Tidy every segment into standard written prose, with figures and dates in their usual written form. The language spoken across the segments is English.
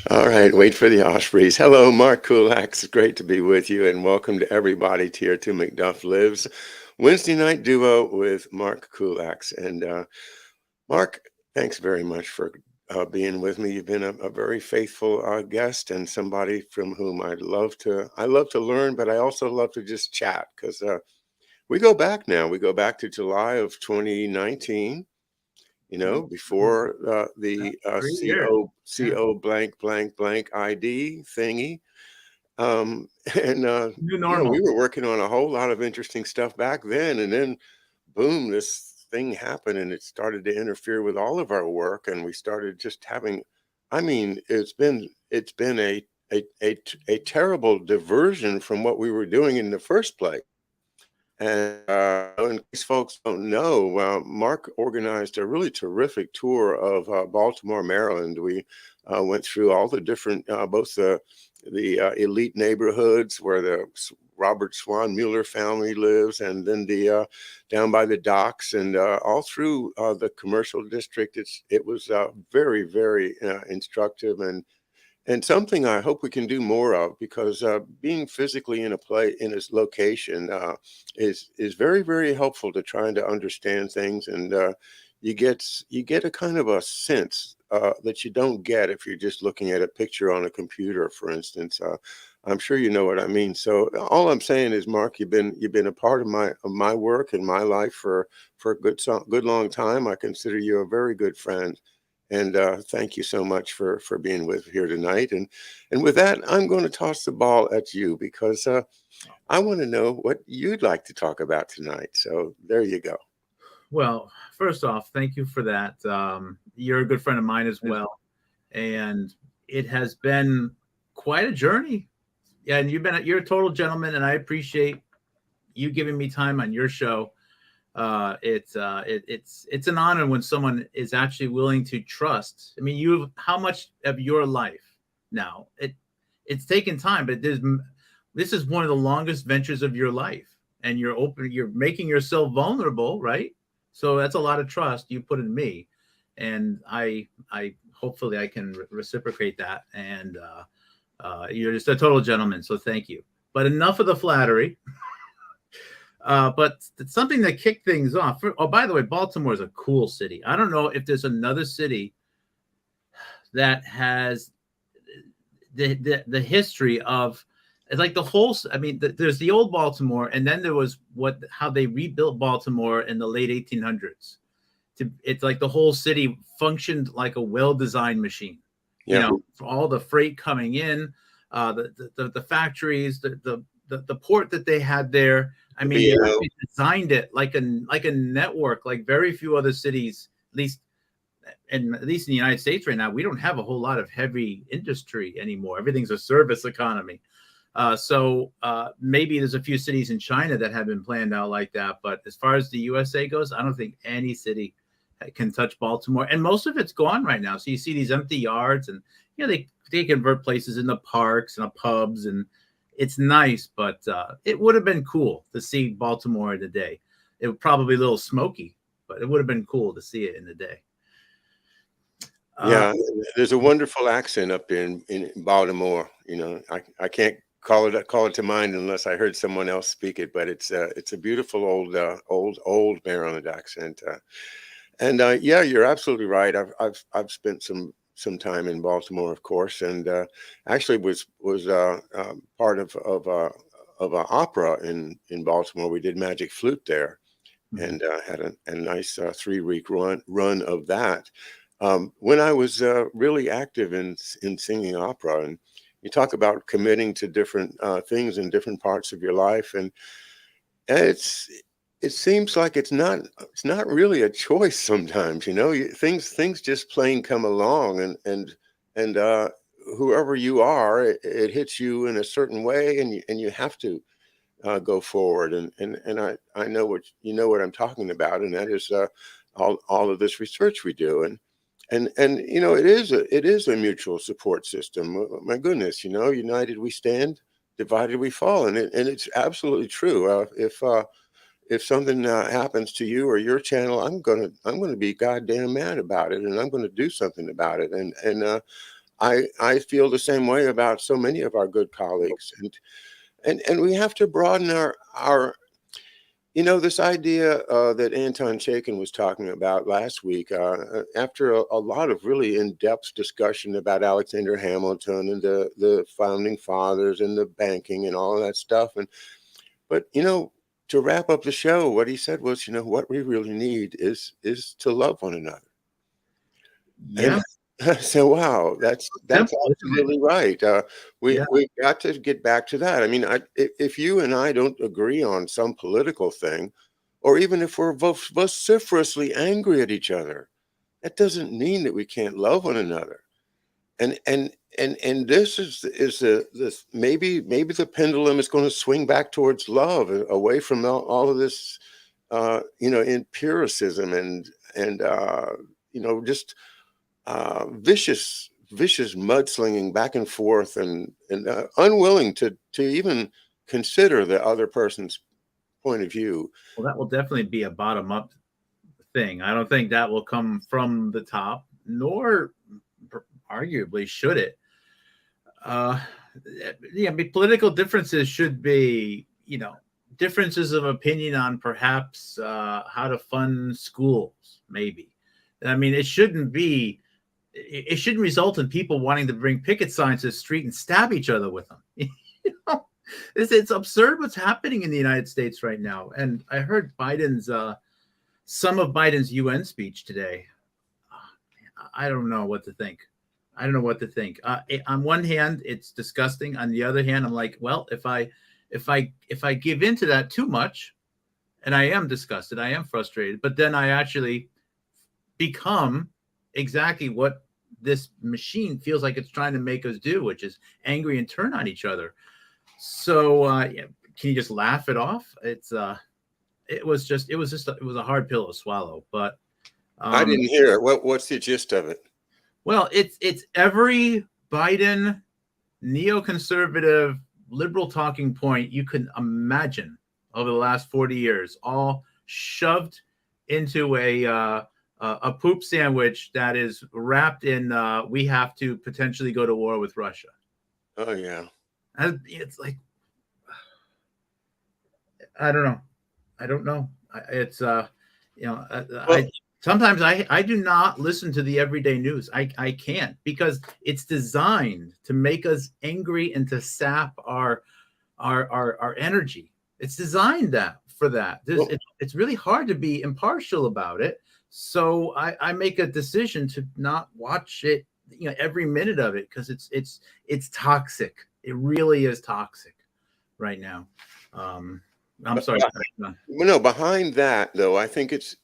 All right, wait for the Ospreys. Hello, Mark Kulacz. Great to be with you, and welcome to everybody here to McDuff Lives, Wednesday night duo with Mark Kulacz. And Mark, thanks very much for being with me. You've been a very faithful guest and somebody from whom I love to learn, but I also love to just chat because we go back now. We go back to July of 2019, before the 3 years. Yeah. CO blank blank blank ID thingy. Um, and New we normal. were working on a whole lot of interesting stuff back then, and then boom, this thing happened, and it started to interfere with all of our work, and we started just having. I mean, it's been a terrible diversion from what we were doing in the first place. And in case folks don't know, Mark organized a really terrific tour of Baltimore, Maryland. We went through all the different, both the elite neighborhoods where the Robert Swan Mueller family lives, and then the down by the docks, and all through the commercial district. It was very, very instructive and something I hope we can do more of, because being physically in a play in this location is very, very helpful to trying to understand things, and you get a kind of a sense that you don't get if you're just looking at a picture on a computer, for instance. I'm sure you know what I mean. So all I'm saying is, Mark, you've been a part of my work and my life for a good long time. I consider you a very good friend. And thank you so much for being with here tonight. And with that, I'm going to toss the ball at you because I want to know what you'd like to talk about tonight. So there you go. Well, first off, thank you for that. You're a good friend of mine as well, and it has been quite a journey. Yeah, and you're a total gentleman, and I appreciate you giving me time on your show. It's an honor when someone is actually willing to trust. I mean, how much of your life now? It's taken time, but this is one of the longest ventures of your life, and you're making yourself vulnerable, right? So that's a lot of trust you put in me, and I hopefully I can reciprocate that. And you're just a total gentleman, so thank you. But enough of the flattery. But something that kicked things off. Oh, by the way, Baltimore is a cool city. I don't know if there's another city that has the history of, it's like the whole. I mean, there's the old Baltimore, and then there was how they rebuilt Baltimore in the late 1800s. It's like the whole city functioned like a well-designed machine. Yeah. For all the freight coming in, the factories, the port that they had there. I mean, they actually designed it like a network, like very few other cities, at least in the United States right now. We don't have a whole lot of heavy industry anymore. Everything's a service economy. So maybe there's a few cities in China that have been planned out like that. But as far as the USA goes, I don't think any city can touch Baltimore. And most of it's gone right now. So you see these empty yards, and they convert places into parks and pubs, and it's nice, but it would have been cool to see Baltimore in the day. It would probably a little smoky, but it would have been cool to see it in the day. Yeah, there's a wonderful accent up in Baltimore. I can't call it to mind unless I heard someone else speak it, but it's a beautiful old Maryland accent. And yeah, you're absolutely right. I've spent some time in Baltimore, of course, and actually was part of an opera in Baltimore. We did Magic Flute there, and had a nice 3-week run of that. When I was really active in singing opera, and you talk about committing to different things in different parts of your life, and it seems like it's not really a choice sometimes. Things just plain come along, and whoever you are, it hits you in a certain way, and you have to go forward. And I know what I'm talking about, and that is all of this research we do. And it is a mutual support system. My goodness, united we stand, divided we fall, and it's absolutely true. If something happens to you or your channel, I'm gonna be goddamn mad about it, and I'm gonna do something about it. And I feel the same way about so many of our good colleagues, and we have to broaden our this idea that Anton Chaikin was talking about last week, after a lot of really in-depth discussion about Alexander Hamilton and the founding fathers and the banking and all of that stuff, but to wrap up the show, what he said was, what we really need is to love one another. Yeah. And so, wow, that's Simple, isn't it? absolutely right. Yeah. We got to get back to that. I mean, if you and I don't agree on some political thing, or even if we're vociferously angry at each other, that doesn't mean that we can't love one another. And this is this maybe the pendulum is going to swing back towards love, away from all of this, empiricism and just vicious mudslinging back and forth, and unwilling to even consider the other person's point of view. Well, that will definitely be a bottom up thing. I don't think that will come from the top, nor arguably should it. Yeah, I mean, political differences should be, differences of opinion on perhaps how to fund schools, maybe. I mean, it shouldn't result in people wanting to bring picket signs to the street and stab each other with them. It's absurd what's happening in the United States right now. And I heard some of Biden's UN speech today. I don't know what to think. On one hand, it's disgusting. On the other hand, I'm like, well, if I give into that too much, and I am disgusted, I am frustrated, but then I actually become exactly what this machine feels like it's trying to make us do, which is angry and turn on each other. So can you just laugh it off? It was a hard pill to swallow. But I didn't hear it. What's the gist of it? Well, it's every Biden neoconservative liberal talking point you can imagine over the last 40 years, all shoved into a poop sandwich that is wrapped in we have to potentially go to war with Russia. Oh yeah. It's like, I don't know. Sometimes I do not listen to the everyday news. I can't, because it's designed to make us angry and to sap our energy. It's designed for that. It's really hard to be impartial about it. So I make a decision to not watch it, every minute of it, because it's toxic. It really is toxic right now. I'm sorry. No, behind that though, I think it's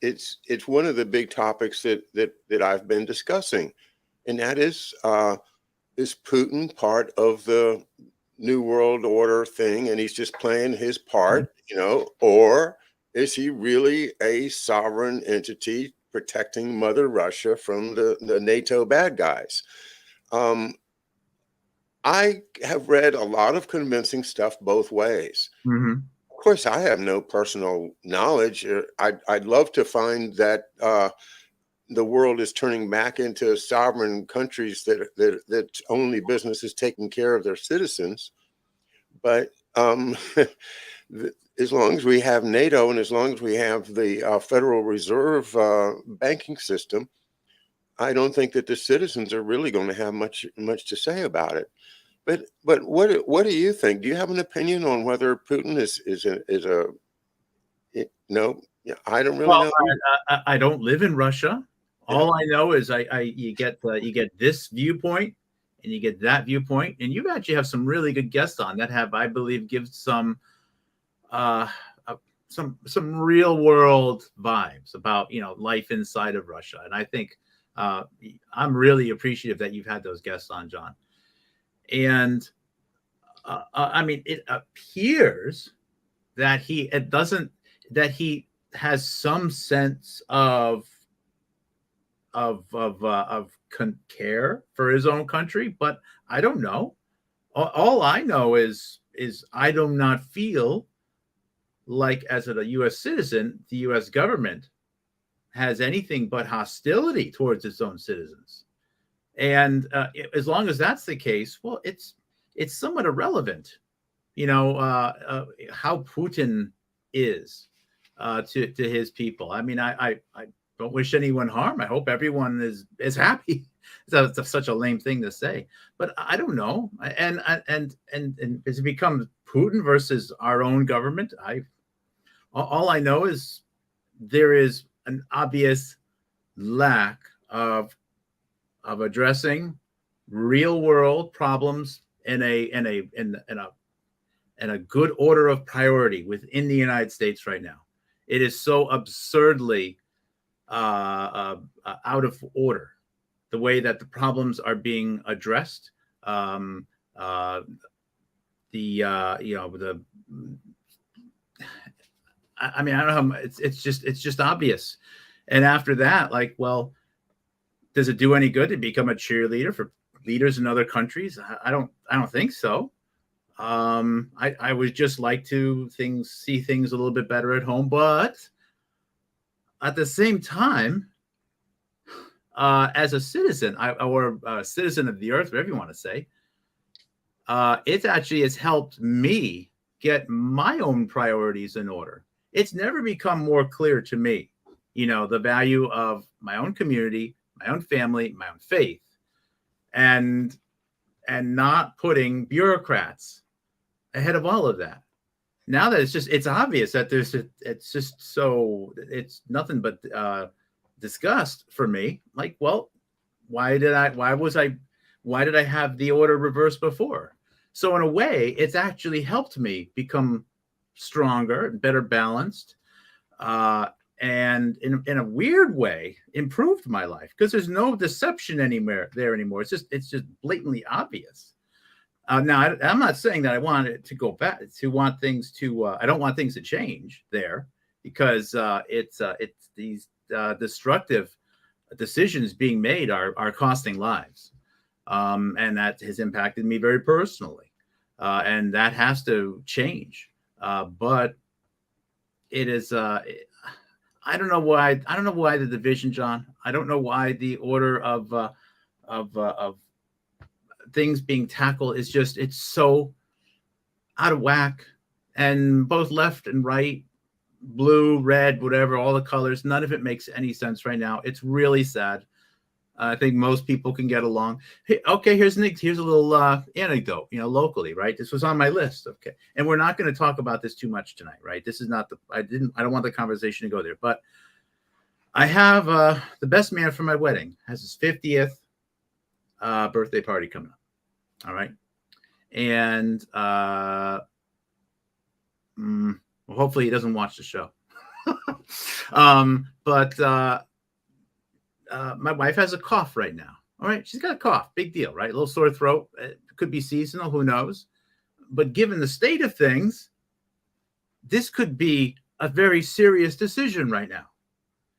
one of the big topics that I've been discussing, and that is Putin part of the New World Order thing, and he's just playing his part, or is he really a sovereign entity protecting Mother Russia from the NATO bad guys? I have read a lot of convincing stuff both ways. Mm-hmm. Of course, I have no personal knowledge. I'd love to find that the world is turning back into sovereign countries that only business is taking care of their citizens. But as long as we have NATO, and as long as we have the Federal Reserve banking system, I don't think that the citizens are really going to have much to say about it. But what do you think? Do you have an opinion on whether Putin no? I don't really know. I don't live in Russia. All I know is you get this viewpoint and you get that viewpoint, and you actually have some really good guests on that have, I believe, give some real world vibes about life inside of Russia. And I think I'm really appreciative that you've had those guests on, John. And I mean, it appears that he has some sense of care for his own country, but I don't know. All I know is I do not feel like, as a U.S. citizen, the U.S. government has anything but hostility towards its own citizens. And as long as that's the case, well, it's somewhat irrelevant, how Putin is to his people. I mean, I don't wish anyone harm. I hope everyone is happy. That's such a lame thing to say, but I don't know. And as it becomes Putin versus our own government, all I know is there is an obvious lack of addressing real world problems in a good order of priority within the United States right now. It is so absurdly out of order the way that the problems are being addressed. The I mean, I don't know how it's just obvious. And after that, like, well, does it do any good to become a cheerleader for leaders in other countries? I don't think so. I would just like to see things a little bit better at home, but at the same time, as a citizen, or a citizen of the earth, whatever you want to say, it actually has helped me get my own priorities in order. It's never become more clear to me, the value of my own community, my own family, my own faith, and not putting bureaucrats ahead of all of that. Now that it's obvious that it's nothing but disgust for me. Like, well, why did I have the order reversed before? So in a way, it's actually helped me become stronger, better balanced, and in a weird way, improved my life, because there's no deception anymore. It's just blatantly obvious. Now, I'm not saying that I want it to go back, I don't want things to change there, because it's these destructive decisions being made are costing lives. And that has impacted me very personally. And that has to change. But it is, I don't know why the division, John. I don't know why the order of things being tackled it's so out of whack. And both left and right, blue, red, whatever, all the colors, none of it makes any sense right now. It's really sad. I think most people can get along. Hey, okay, here's a little anecdote, locally, right? This was on my list. Okay. And we're not going to talk about this too much tonight, right? This is not I don't want the conversation to go there, but I have the best man for my wedding has his 50th birthday party coming up. All right. And hopefully he doesn't watch the show. But my wife has a cough right now. All right. She's got a cough. Big deal, right? A little sore throat. It could be seasonal. Who knows? But given the state of things, this could be a very serious decision right now.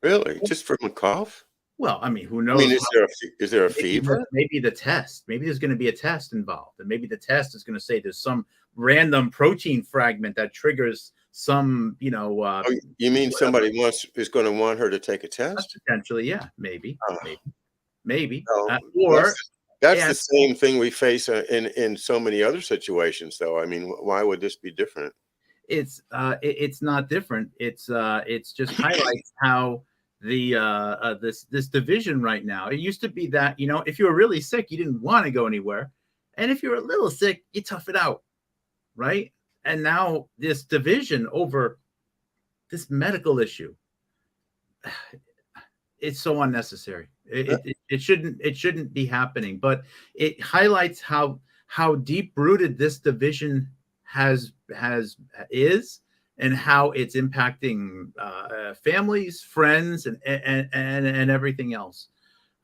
Really? Just from a cough? Well, I mean, who knows? I mean, is there a fever? Maybe the test. Maybe there's going to be a test involved. And maybe the test is going to say there's some random protein fragment that triggers some, you mean whatever. Somebody is going to want her to take a test? Potentially, yeah, maybe. Maybe. Or that's the same thing we face in so many other situations, though. I mean, why would this be different? It's not different. It's just highlights how this division right now. It used to be that, if you were really sick, you didn't want to go anywhere, and if you're a little sick, you tough it out, right? And now this division over this medical issue, it's so unnecessary. It shouldn't be happening, but it highlights how deep rooted this division is, and how it's impacting families, friends, and everything else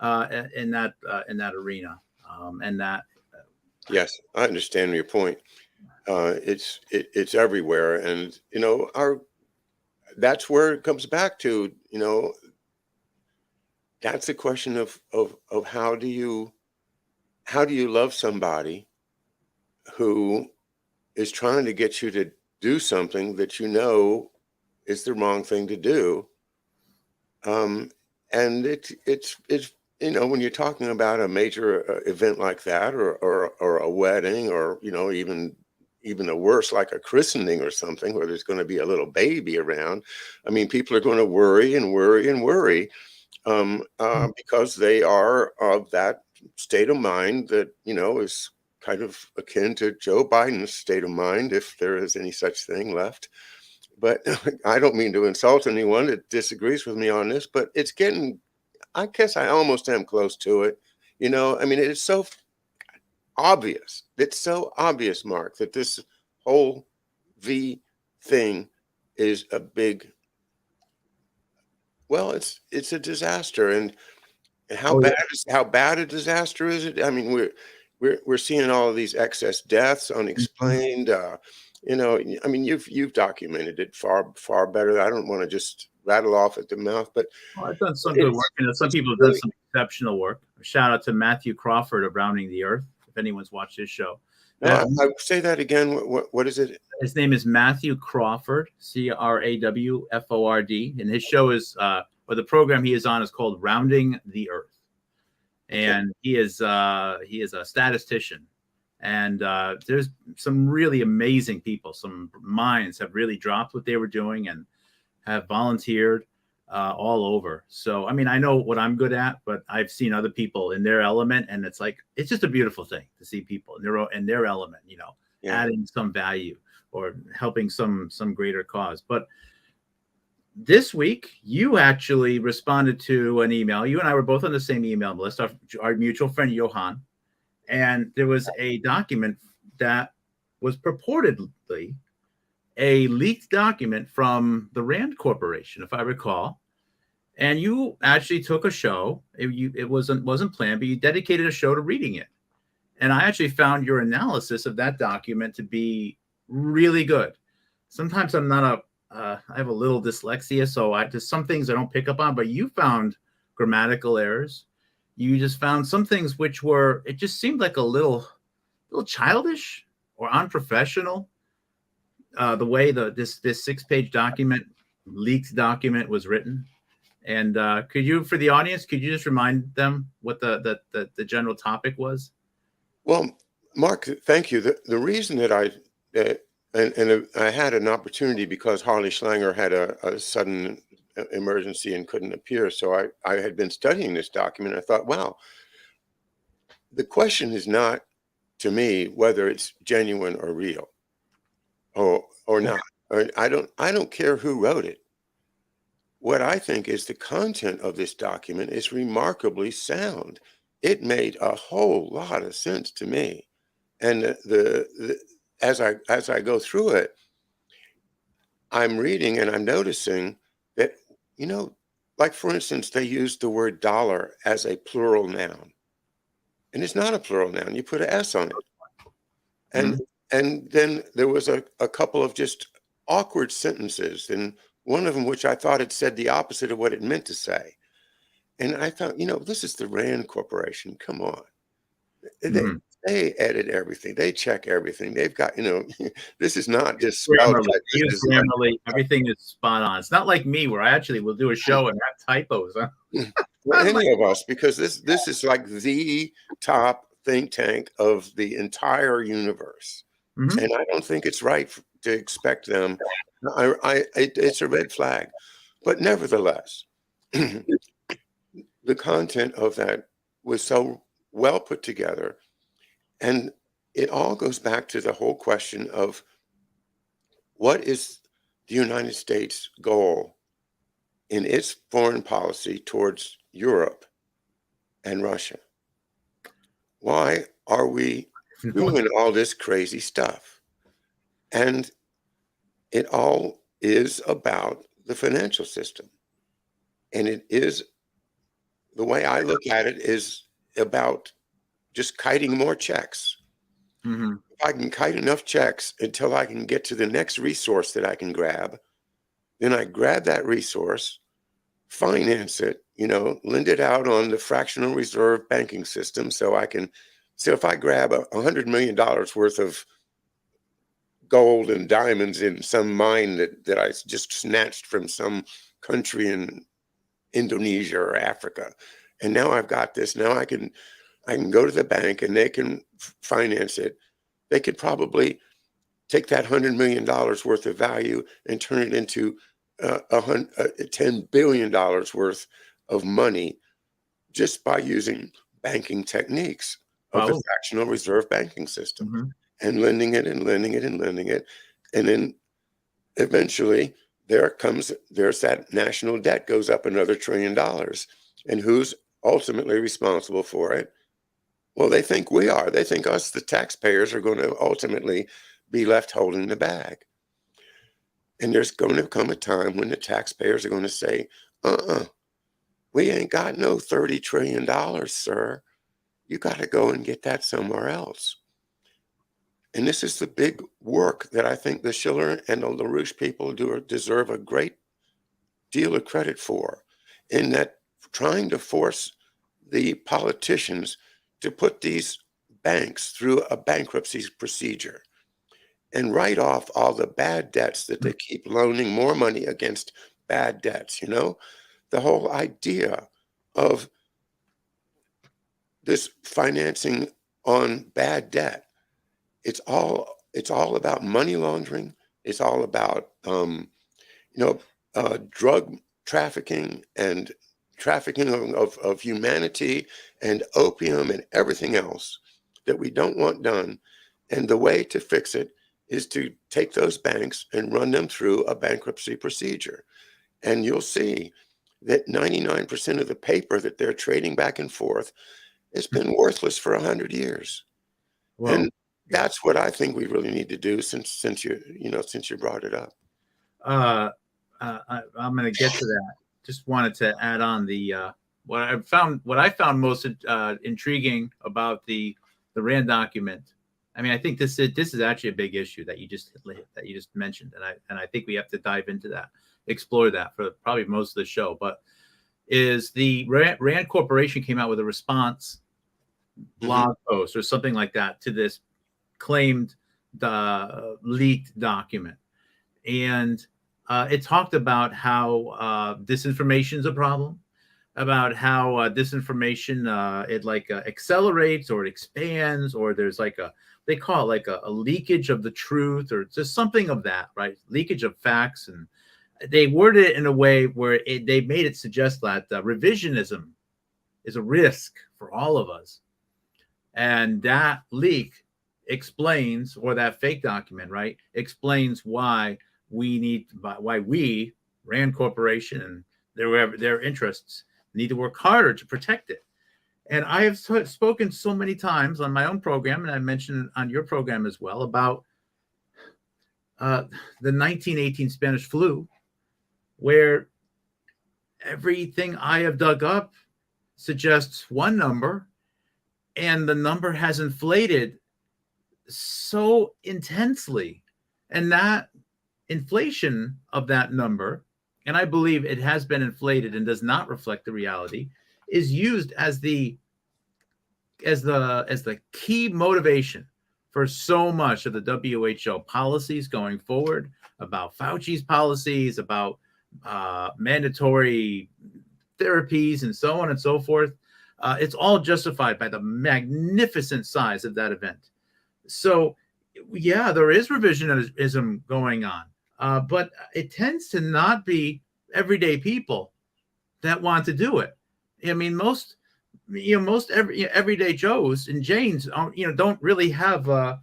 in that arena. And that. Yes, I understand your point. It's everywhere, and that's where it comes back to. That's a question of how do you love somebody who is trying to get you to do something that is the wrong thing to do. And it's when you're talking about a major event like that, or a wedding, or even a worse, like a christening or something, where there's going to be a little baby around. I mean, people are going to worry and worry and worry, because they are of that state of mind that is kind of akin to Joe Biden's state of mind, if there is any such thing left. But I don't mean to insult anyone that disagrees with me on this, but it's getting, I guess I almost am close to it. I mean, it's so obvious. It's so obvious, Mark, that this whole V thing is a big, well, it's a disaster. And how Oh yeah. bad a disaster is it? I mean, we're seeing all of these excess deaths, Mhm. unexplained. I mean, you've documented it far better. I don't want to just rattle off at the mouth, but Well, I've done some good work. it's Some it's people have done really, some exceptional work. Shout out to Matthew Crawford of Rounding the Earth, if anyone's watched his show. no. I say that again. What is it? His name is Matthew Crawford, Crawford, and his show is, or the program he is on is called Rounding the Earth, Okay. and he is a statistician, and there's some really amazing people. Some minds have really dropped what they were doing and have volunteered all over. So, I mean, I know what I'm good at, but I've seen other people in their element, and it's just a beautiful thing to see people in their element, Yeah. adding some value or helping some greater cause. But this week, you actually responded to an email. You and I were both on the same email list. Our mutual friend Johan, and there was a document that was purportedly a leaked document from the Rand Corporation, if I recall. And you actually took a show. It wasn't planned, but you dedicated a show to reading it. And I actually found your analysis of that document to be really good. Sometimes I'm not I have a little dyslexia, so I just some things I don't pick up on. But you found grammatical errors. You just found some things which it just seemed like a little childish or unprofessional. The way this 6-page document, leaked document, was written. And for the audience, could you just remind them what the general topic was? Well, Mark, thank you. The reason that uh, I had an opportunity because Harley Schlanger had a sudden emergency and couldn't appear. So I had been studying this document. I thought, wow, the question is not to me whether it's genuine or real, or not. I don't care who wrote it. What I think is the content of this document is remarkably sound. It made a whole lot of sense to me. And as I go through it, I'm reading and I'm noticing that, you know, like for instance, they used the word dollar as a plural noun, and it's not a plural noun. You put an S on it, and Mhm. and then there was a couple of just awkward sentences, and one of them which I thought it said the opposite of what it meant to say. And I thought, this is the Rand Corporation. Come on. They Mhm. they edit everything. They check everything. They've got, this is not just spell Grammarly. check. They use This is like, Grammarly. Everything is spot on. It's not like me where I actually will do a show and have typos. well, I'm like, any of us, because this is like the top think tank of the entire universe. mhm. And I don't think it's right to expect them. It's a red flag. But nevertheless, the content of that was so well put together. And it all goes back to the whole question of what is the United States' goal in its foreign policy towards Europe and Russia? Why are we doing all this crazy stuff? And it all is about the financial system. And it is, the way I look at it, is about just kiting more checks. Mhm. If I can kite enough checks until I can get to the next resource that I can grab, then I grab that resource, finance it, lend it out on the fractional reserve banking system so I can. So if I grab $100 million worth of gold and diamonds in some mine that I just snatched from some country in Indonesia or Africa, And now I've got this. Now I can go to the bank and they can finance it. They could probably take that $100 million worth of value and turn it into $10 billion worth of money just by using banking techniques of the Probably. fractional reserve banking system Hmm. and lending it and lending it and lending it. And then eventually there's that national debt goes up another $1 trillion. And who's ultimately responsible for it? Well, they think we are. They think us, the taxpayers, are going to ultimately be left holding the bag. And there's going to come a time when the taxpayers are going to say, we ain't got no $30 trillion, sir. You got to go and get that somewhere else. And this is the big work that I think the Schiller and the LaRouche people deserve a great deal of credit for, in that trying to force the politicians to put these banks through a bankruptcy procedure and write off all the bad debts that they keep loaning more money against bad debts. The whole idea of this financing on bad debt, it's all about money laundering. It's all about drug trafficking and trafficking of humanity and opium and everything else that we don't want done. And the way to fix it is to take those banks and run them through a bankruptcy procedure. And you'll see that 99% of the paper that they're trading back and forth has been worthless for 100 years. Well, And that's what I think we really need to do, since you brought it up. I'm going to get to that. Just wanted to add on what I found most intriguing about the Rand document. I mean, I think this is actually a big issue that you just mentioned, and I think we have to dive into that, explore that for probably most of the show. But is the Rand Corporation came out with a response blog post or something like that to this claimed leaked document, and it talked about how disinformation is a problem, about how disinformation it accelerates or it expands, or there's they call it a leakage of the truth, or just something of that, right? Leakage of facts. And they worded it in a way where they made it suggest that revisionism is a risk for all of us. And that leak explains, or that fake document, right, explains why we, Rand Corporation and their interests, need to work harder to protect it. And I have spoken so many times on my own program, and I mentioned on your program as well, about the 1918 Spanish flu, where everything I have dug up suggests one number, and the number has inflated so intensely. And that inflation of that number, and I believe it has been inflated and does not reflect the reality, is used as the key motivation for so much of the WHO policies going forward, about Fauci's policies, about mandatory therapies, and so on and so forth. It's all justified by the magnificent size of that event. So, yeah, there is revisionism going on, but it tends to not be everyday people that want to do it. I mean, most everyday Joes and Janes don't really have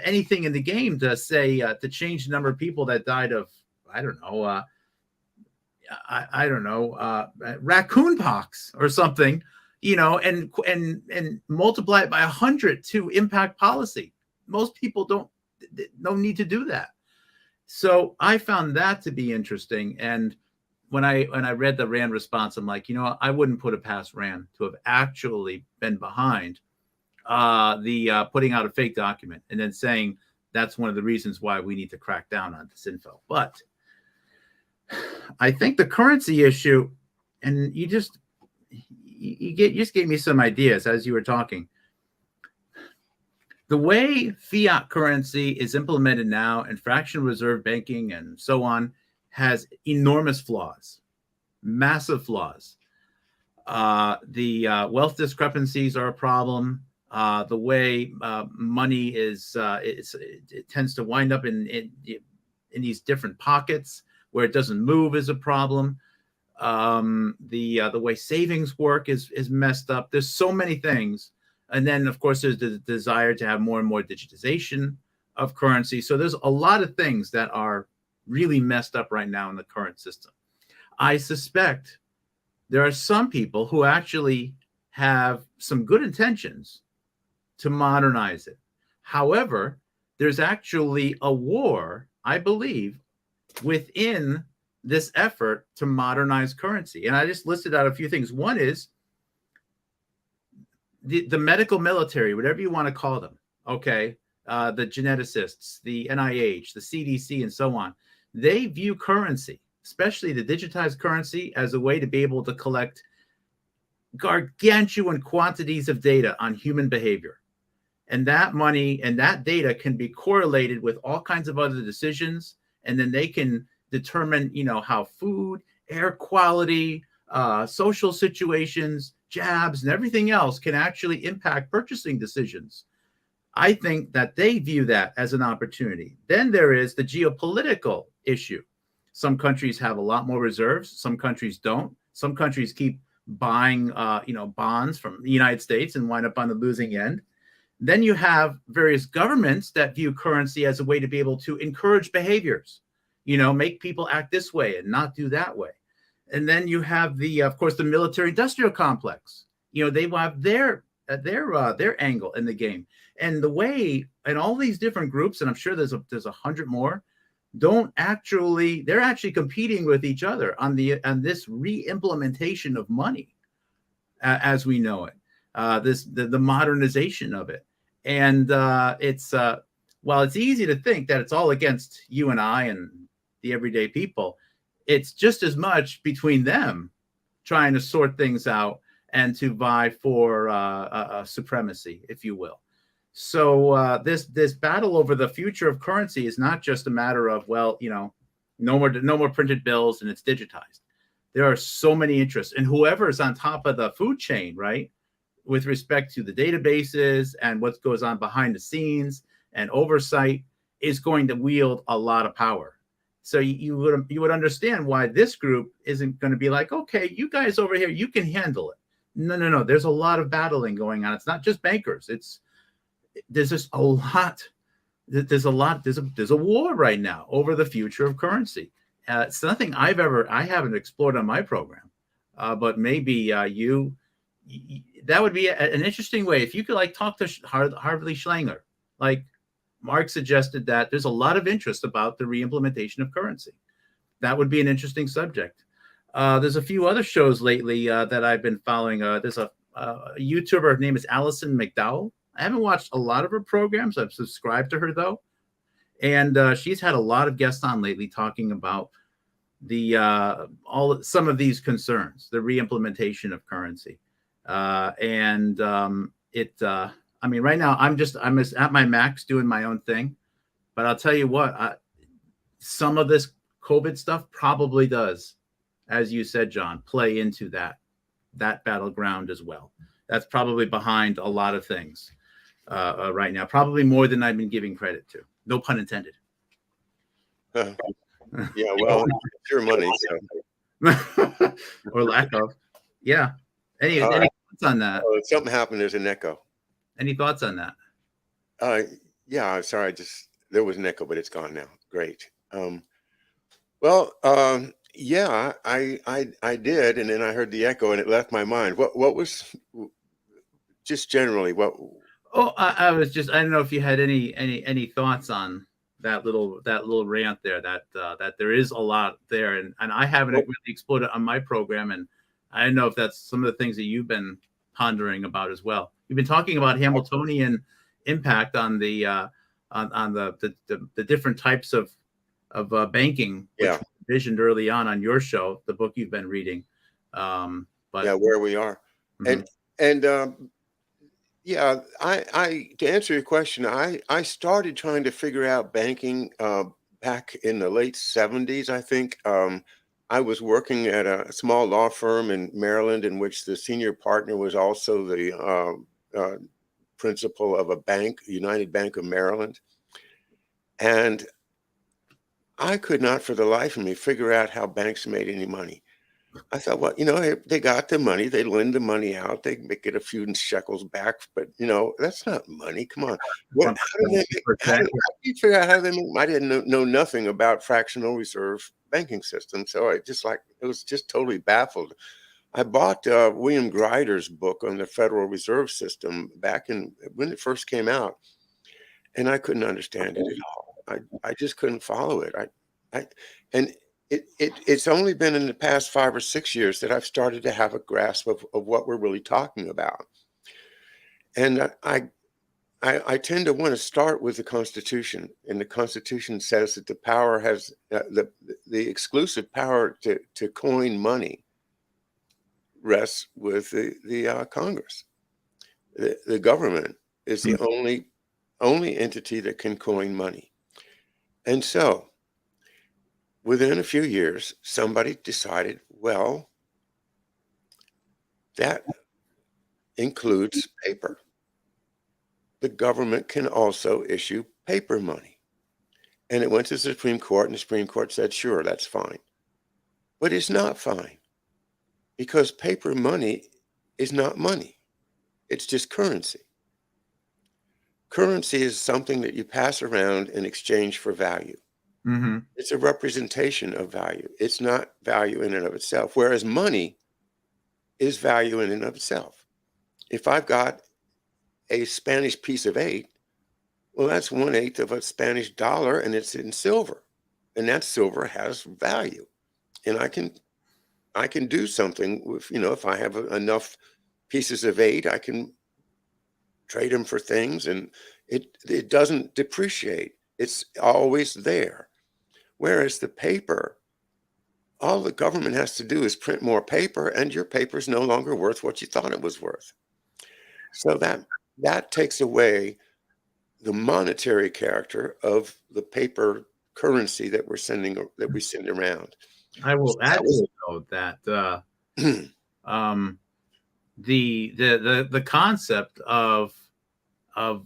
anything in the game to say to change the number of people that died of raccoon pox or something, and multiply it by 100 to impact policy. Most people don't need to do that. So I found that to be interesting. And when I read the Rand response, I'm like, I wouldn't put it past Rand to have actually been behind the putting out a fake document and then saying that's one of the reasons why we need to crack down on this info. But I think the currency issue, and you just gave me some ideas as you were talking. The way fiat currency is implemented now, and fractional reserve banking and so on, has enormous flaws, massive flaws. The wealth discrepancies are a problem. The way money is, it tends to wind up in these different pockets where it doesn't move is a problem. The way savings work is messed up. There's so many things, and then of course there's the desire to have more and more digitization of currency. So there's a lot of things that are really messed up right now in the current system. I suspect there are some people who actually have some good intentions to modernize it. However, there's actually a war, I believe, within this effort to modernize currency. And I just listed out a few things. One is the medical military, whatever you want to call them, okay, the geneticists, the NIH, the CDC, and so on, they view currency, especially the digitized currency, as a way to be able to collect gargantuan quantities of data on human behavior. And that money and that data can be correlated with all kinds of other decisions. And then they can determine, how food, air quality, social situations, jabs, and everything else can actually impact purchasing decisions. I think that they view that as an opportunity. Then there is the geopolitical issue. Some countries have a lot more reserves. Some countries don't. Some countries keep buying, bonds from the United States and wind up on the losing end. Then you have various governments that view currency as a way to be able to encourage behaviors, make people act this way and not do that way. And then you have of course, the military-industrial complex. They have their angle in the game. And the way, and all these different groups, and I'm sure there's 100 more, they're actually competing with each other on this re-implementation of money as we know it, the modernization of it. And while it's easy to think that it's all against you and I and the everyday people, it's just as much between them trying to sort things out and to vie for supremacy, if you will. So this battle over the future of currency is not just a matter of, no more printed bills and it's digitized. There are so many interests, and whoever is on top of the food chain, right, with respect to the databases and what goes on behind the scenes and oversight, is going to wield a lot of power. So you would understand why this group isn't going to be like, okay, you guys over here, you can handle it. No. There's a lot of battling going on. It's not just bankers. There's just a lot. There's a war right now over the future of currency. It's nothing I haven't explored on my program, but maybe that would be an interesting way. If you could talk to Hartley Schlanger, like Mark suggested, that there's a lot of interest about the reimplementation of currency. That would be an interesting subject. There's a few other shows lately that I've been following. There's a YouTuber, her name is Allison McDowell. I haven't watched a lot of her programs. I've subscribed to her though. And she's had a lot of guests on lately talking about some of these concerns, the reimplementation of currency. Right now I'm at my max doing my own thing, but I'll tell you what, some of this COVID stuff probably does, as you said, John, play into that battleground as well. That's probably behind a lot of things right now, probably more than I've been giving credit to. No pun intended. Yeah, well, it's your money, so. Or lack of. Yeah. Any thoughts on that? Oh, something happened. There's an echo. Any thoughts on that? Yeah, sorry. There was an echo, but it's gone now. Great. Yeah, I did, and then I heard the echo, and it left my mind. What was just generally what? Oh, I don't know if you had any thoughts on that little rant there. That there is a lot there, and I haven't really explored it on my program, and I don't know if that's some of the things that you've been pondering about as well. You've been talking about Hamiltonian impact on the different types of banking, which was envisioned early on your show, the book you've been reading. But yeah, where we are, mm-hmm. and I to answer your question, I started trying to figure out banking back in the late 70s, I think. I was working at a small law firm in Maryland in which the senior partner was also the principal of a bank, United Bank of Maryland. And I could not for the life of me figure out how banks made any money. I thought, well, they got the money, they lend the money out, they get a few shekels back, but that's not money. Come on. What, how do they make, how do you figure out how they make, I didn't know nothing about fractional reserve banking system. So it was just totally baffled. I bought William Greider's book on the Federal Reserve System back when it first came out, and I couldn't understand it at all. I just couldn't follow it. And it's only been in the past 5 or 6 years that I've started to have a grasp of what we're really talking about. And I tend to want to start with the Constitution, and the Constitution says that the power has the exclusive power to coin money rests with the Congress. The government is the only entity that can coin money. And so within a few years, somebody decided, well, that includes paper. The government can also issue paper money. And it went to the Supreme Court, and the Supreme Court said, sure, that's fine. But it's not fine, because paper money is not money. It's just currency. Currency is something that you pass around in exchange for value. Mm-hmm. It's a representation of value. It's not value in and of itself, whereas money is value in and of itself. If I've got a Spanish piece of 8, well, that's 1/8 of a Spanish dollar, and it's in silver, and that silver has value. And I can do something with, if I have enough pieces of 8, I can trade them for things, and it doesn't depreciate. It's always there. Whereas the paper, all the government has to do is print more paper, and your paper is no longer worth what you thought it was worth. So that takes away the monetary character of the paper currency that we send around. I will add to that the concept of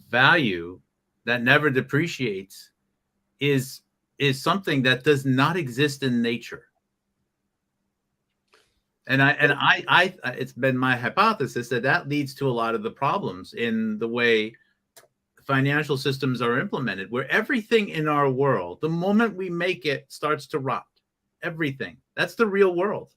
value that never depreciates is something that does not exist in nature. And I it's been my hypothesis that leads to a lot of the problems in the way financial systems are implemented, where everything in our world, the moment we make it, starts to rot. Everything. That's the real world.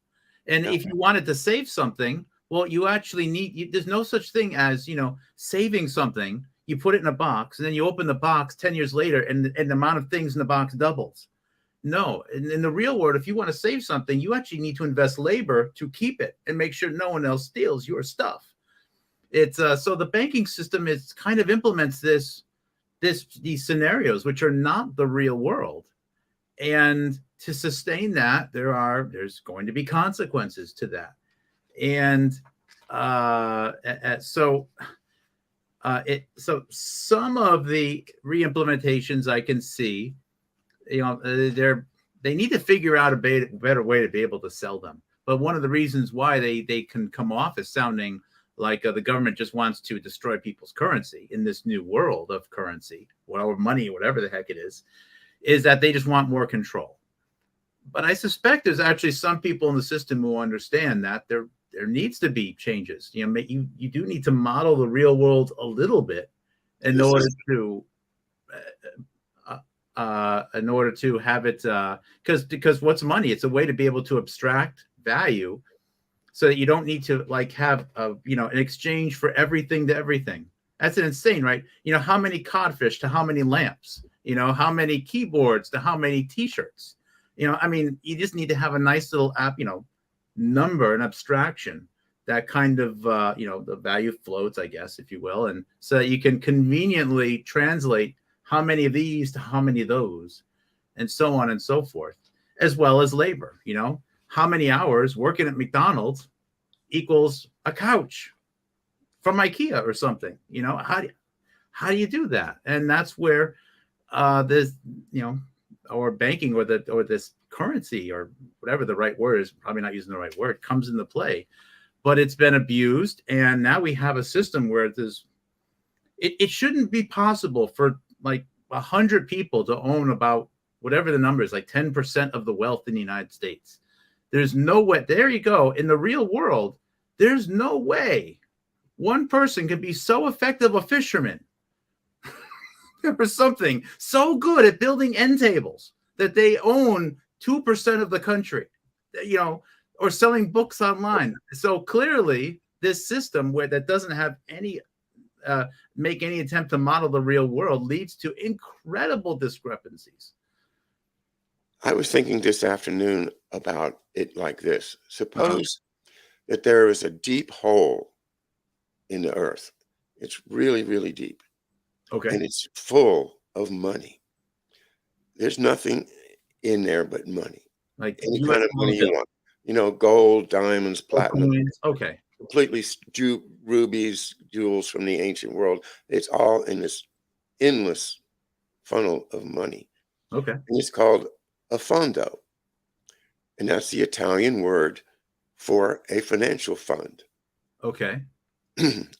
And if you wanted to save something, well, you actually there's no such thing as, saving something. You put it in a box, and then you open the box 10 years later, and the amount of things in the box doubles. No, in the real world, if you want to save something, you actually need to invest labor to keep it and make sure no one else steals your stuff. It's so the banking system kind of implements these scenarios, which are not the real world. And to sustain that, there's going to be consequences to that. And so some of the reimplementations I can see, they need to figure out a better way to be able to sell them. But one of the reasons why they can come off as sounding like the government just wants to destroy people's currency in this new world of currency, or money, whatever the heck it is that they just want more control. But I suspect there's actually some people in the system who understand that there needs to be changes. You do need to model the real world a little bit in order to have it, because what's money? It's a way to be able to abstract value, so that you don't need to have an exchange for everything to everything. That's insane, right? How many codfish to how many lamps? How many keyboards to how many T-shirts? You just need to have a nice little app, number, an abstraction that kind of the value floats, I guess, if you will, and so that you can conveniently translate how many of these to how many of those, and so on and so forth, as well as labor. How many hours working at McDonald's equals a couch from IKEA or something? How do you do that? And that's where this, or banking, or this currency, or whatever the right word is, probably not using the right word, comes into play. But it's been abused, and now we have a system where it shouldn't be possible for like 100 people to own about whatever the number is, like 10% of the wealth in the United States. There's no way. There you go. In the real world, there's no way one person can be so effective a fisherman or something so good at building end tables that they own 2% of the country, or selling books online. So clearly, this system where that doesn't have any make any attempt to model the real world leads to incredible discrepancies. I was thinking this afternoon about it like this. Suppose that there is a deep hole in the earth. It's really, really deep. Okay. And it's full of money. There's nothing in there but money. Like Any US kind of money you want. Gold, diamonds, platinum. Okay. Completely rubies, jewels from the ancient world. It's all in this endless funnel of money. Okay. And it's called a fondo. And that's the Italian word for a financial fund. Okay.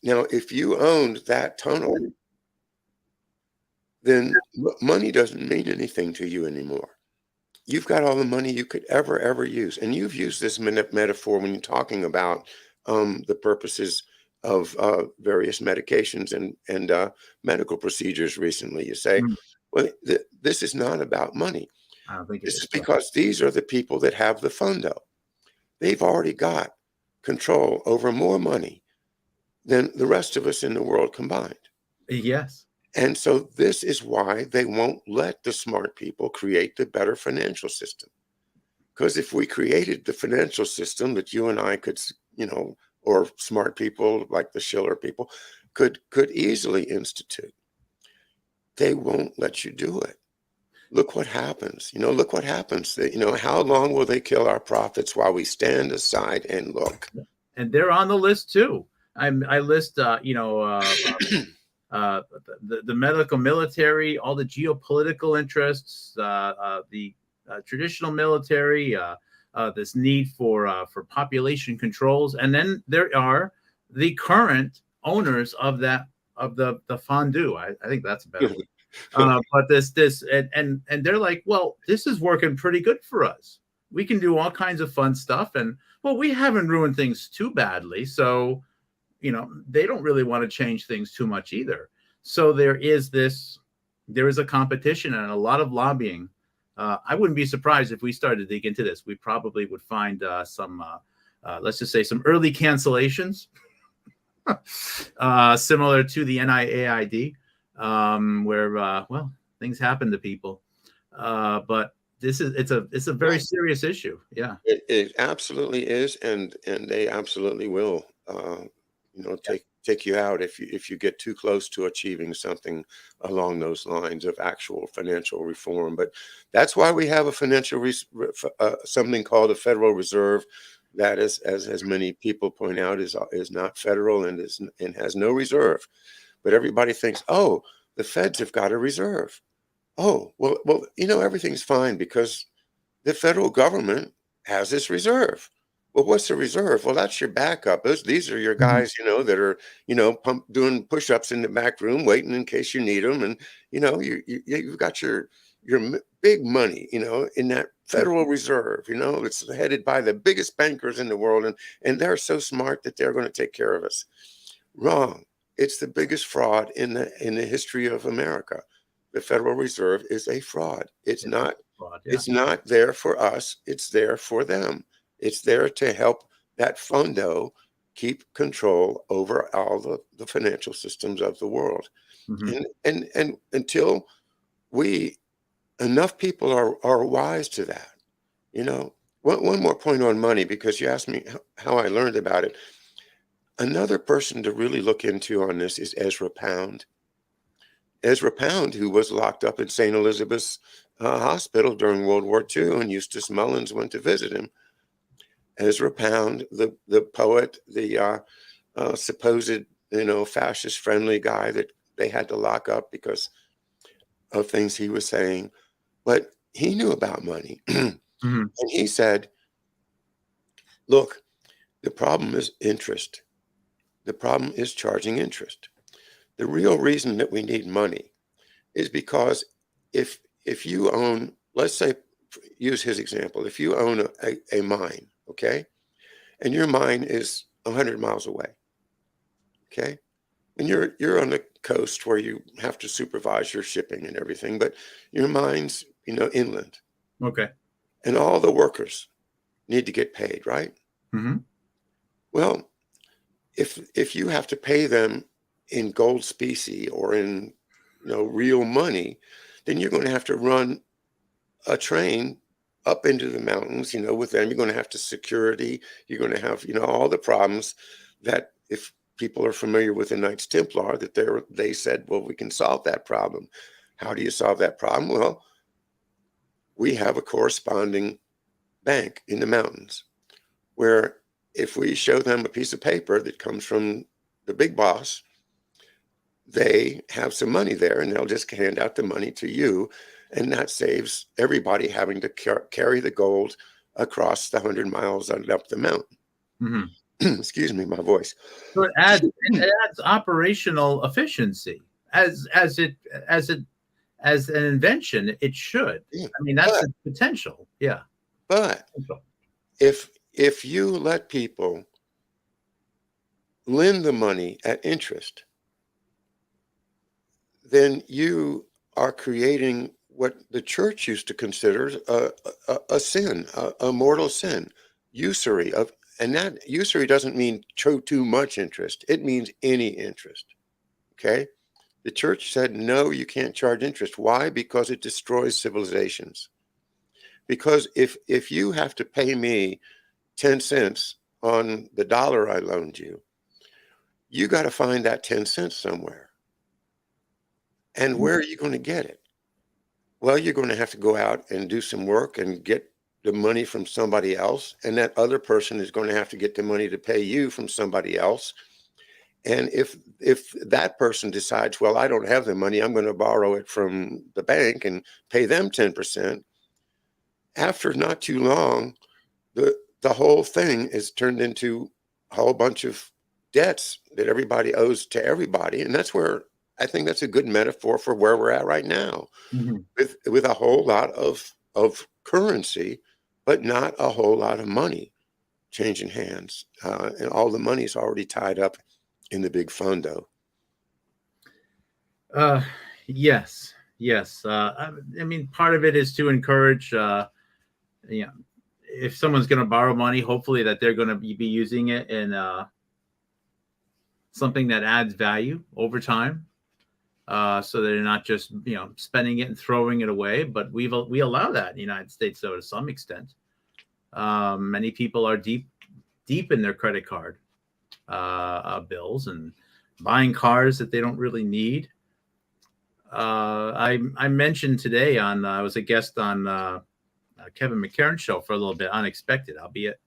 Now, if you owned that tunnel, then money doesn't mean anything to you anymore. You've got all the money you could ever use. And you've used this metaphor when you're talking about the purposes of various medications and medical procedures recently. You say, well, this is not about money. I don't think this is because these are the people that have the fundo. They've already got control over more money than the rest of us in the world combined. Yes. And so this is why they won't let the smart people create the better financial system. Because if we created the financial system that you and I could, or smart people like the Schiller people could easily institute, they won't let you do it. Look what happens. Look what happens. How long will they kill our prophets while we stand aside and look? And they're on the list too. I list, the medical military, all the geopolitical interests, the traditional military, this need for population controls, and then there are the current owners of the fondue. I think that's a better word. But this and they're like, well, this is working pretty good for us. We can do all kinds of fun stuff, and we haven't ruined things too badly, so they don't really want to change things too much either. So there is a competition and a lot of lobbying. I wouldn't be surprised if we started to dig into this. We probably would find some, let's just say, some early cancellations, similar to the NIAID, where things happen to people. But it's a very serious issue. Yeah, it absolutely is, and they absolutely will. Take you out if you get too close to achieving something along those lines of actual financial reform. But that's why we have a something called a Federal Reserve that is, as many people point out, is not federal and has no reserve. But everybody thinks, oh, the feds have got a reserve. Oh, well, everything's fine because the federal government has this reserve. Well, what's the reserve? Well, that's your backup. These are your guys, that are, doing push-ups in the back room, waiting in case you need them. And, you've got your big money, in that Federal Reserve, it's headed by the biggest bankers in the world. And they're so smart that they're going to take care of us. Wrong. It's the biggest fraud in the history of America. The Federal Reserve is a fraud. It's not there for us. It's there for them. It's there to help that fundo keep control over all the financial systems of the world. And until enough people are wise to that, one more point on money, because you asked me how I learned about it. Another person to really look into on this is Ezra Pound. Ezra Pound, who was locked up in St. Elizabeth's Hospital during World War II, and Eustace Mullins went to visit him. Ezra Pound, the poet, the supposed, fascist-friendly guy that they had to lock up because of things he was saying. But he knew about money. Mhm. And he said, look, the problem is interest. The problem is charging interest. The real reason that we need money is because if you own, let's say, use his example, if you own a mine, okay, and your mine is 100 miles away, okay, and you're on the coast where you have to supervise your shipping and everything, but your mine's, inland, Okay. and all the workers need to get paid, right? Mhm. Well, if you have to pay them in gold specie or in real money, then you're going to have to run a train up into the mountains, with them. You're going to have to security. You're going to have, all the problems that if people are familiar with the Knights Templar, that they said, well, we can solve that problem. How do you solve that problem? Well, we have a corresponding bank in the mountains where if we show them a piece of paper that comes from the big boss, they have some money there and they'll just hand out the money to you. And that saves everybody having to carry the gold across the 100 miles and up the mountain. Mhm. Excuse me, my voice. So it adds operational efficiency as an invention. It should. Yeah. I mean, that's the potential. Yeah. But Potential. if you let people lend the money at interest, then you are creating what the church used to consider a sin, a mortal sin, usury of, and that usury doesn't mean too much interest. It means any interest. Okay. The church said, no, you can't charge interest. Why? Because it destroys civilizations. Because if you have to pay me 10 cents on the dollar I loaned you, you got to find that 10 cents somewhere. And where are you going to get it? Well, you're going to have to go out and do some work and get the money from somebody else. And that other person is going to have to get the money to pay you from somebody else. And if that person decides, well, I don't have the money, I'm going to borrow it from the bank and pay them 10%. After not too long, the whole thing is turned into a whole bunch of debts that everybody owes to everybody. And that's where I think that's a good metaphor for where we're at right now, Mhm. with a whole lot of currency, but not a whole lot of money changing hands. And all the money's already tied up in the big fundo. Uh, yes, yes. I mean, part of it is to encourage, you know, if someone's going to borrow money, hopefully that they're going to be using it in something that adds value over time, so they're not just spending it and throwing it away. But we allow that in the United States, though, to some extent. Many people are deep in their credit card bills and buying cars that they don't really need. I mentioned today I was a guest on Kevin McCarron's show for a little bit, unexpected, albeit,